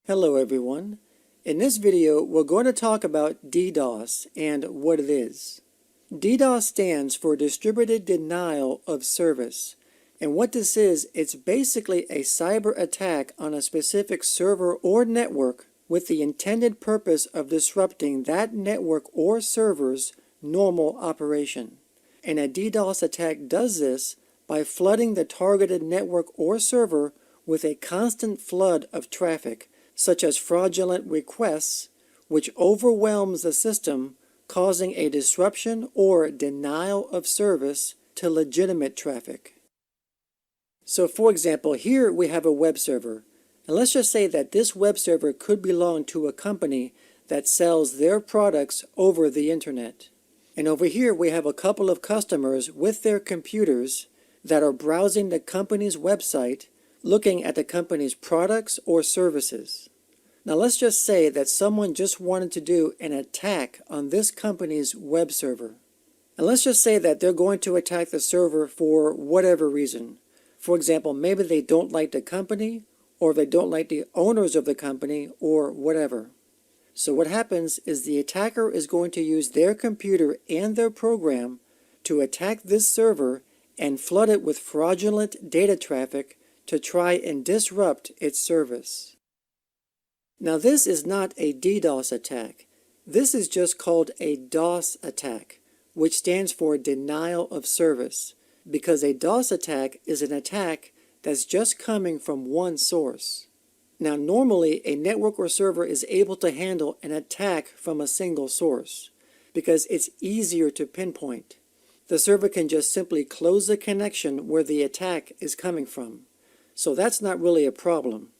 Hello everyone. In this video, we're going to talk about DDoS and what it is. DDoS stands for Distributed Denial of Service. And what this is, it's basically a cyber attack on a specific server or network with the intended purpose of disrupting that network or server's normal operation. And a DDoS attack does this by flooding the targeted network or server with a constant flood of traffic, such as fraudulent requests, which overwhelms the system, causing a disruption or denial of service to legitimate traffic. So for example, here we have a web server, and let's just say that this web server could belong to a company that sells their products over the internet. And over here we have a couple of customers with their computers that are browsing the company's website, looking at the company's products or services. Now let's just say that someone just wanted to do an attack on this company's web server. And let's just say that they're going to attack the server for whatever reason. For example, maybe they don't like the company, or they don't like the owners of the company, or whatever. So what happens is the attacker is going to use their computer and their program to attack this server and flood it with fraudulent data traffic to try and disrupt its service. Now this is not a DDoS attack. This is just called a DOS attack, which stands for denial of service, because a DOS attack is an attack that's just coming from one source. Now normally a network or server is able to handle an attack from a single source, because it's easier to pinpoint. The server can just simply close the connection where the attack is coming from. So that's not really a problem.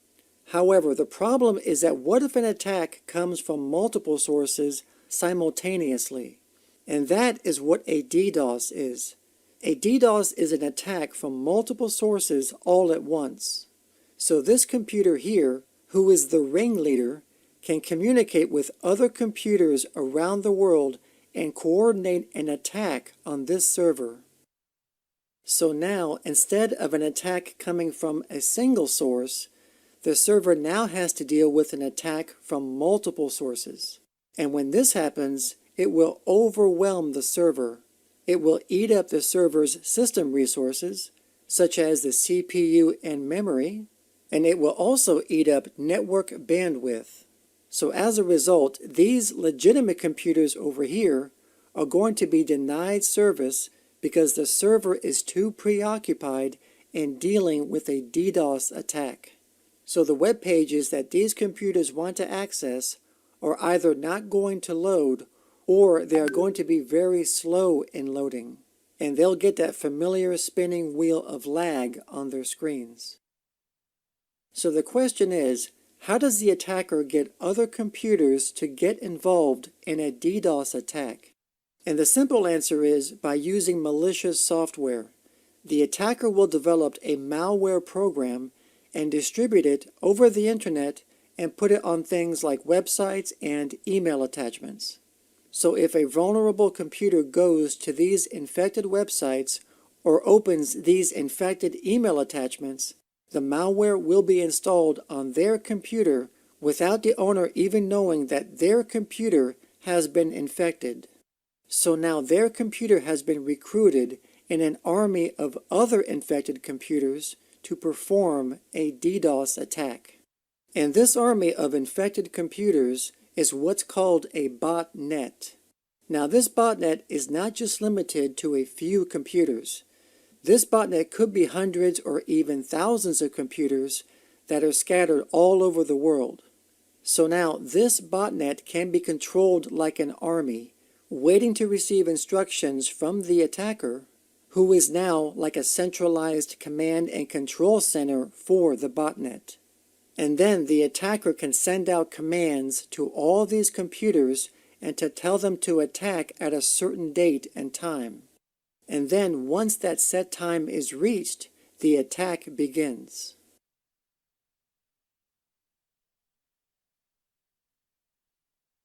However, the problem is that what if an attack comes from multiple sources simultaneously? And that is what a DDoS is. A DDoS is an attack from multiple sources all at once. So this computer here, who is the ringleader, can communicate with other computers around the world and coordinate an attack on this server. So now, instead of an attack coming from a single source, the server now has to deal with an attack from multiple sources. And when this happens, it will overwhelm the server. It will eat up the server's system resources, such as the CPU and memory, and it will also eat up network bandwidth. So as a result, these legitimate computers over here are going to be denied service because the server is too preoccupied in dealing with a DDoS attack. So the web pages that these computers want to access are either not going to load, or they are going to be very slow in loading, and they'll get that familiar spinning wheel of lag on their screens. So the question is, how does the attacker get other computers to get involved in a DDoS attack? And the simple answer is by using malicious software. The attacker will develop a malware program and distribute it over the internet and put it on things like websites and email attachments. So if a vulnerable computer goes to these infected websites or opens these infected email attachments, the malware will be installed on their computer without the owner even knowing that their computer has been infected. So now their computer has been recruited in an army of other infected computers to perform a DDoS attack. And this army of infected computers is what's called a botnet. Now this botnet is not just limited to a few computers. This botnet could be hundreds or even thousands of computers that are scattered all over the world. So now this botnet can be controlled like an army, waiting to receive instructions from the attacker, who is now like a centralized command and control center for the botnet. And then the attacker can send out commands to all these computers and to tell them to attack at a certain date and time. And then once that set time is reached, the attack begins.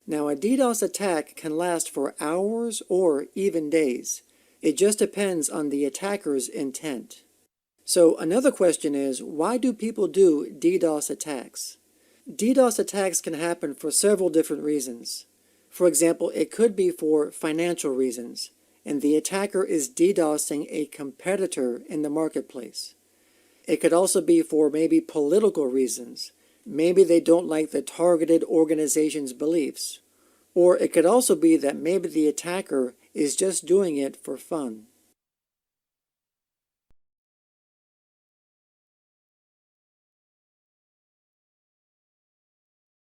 Now a DDoS attack can last for hours or even days. It just depends on the attacker's intent. So another question is, why do people do DDoS attacks? DDoS attacks can happen for several different reasons. For example, it could be for financial reasons, and the attacker is DDoSing a competitor in the marketplace. It could also be for maybe political reasons. Maybe they don't like the targeted organization's beliefs. Or it could also be that maybe the attacker is just doing it for fun.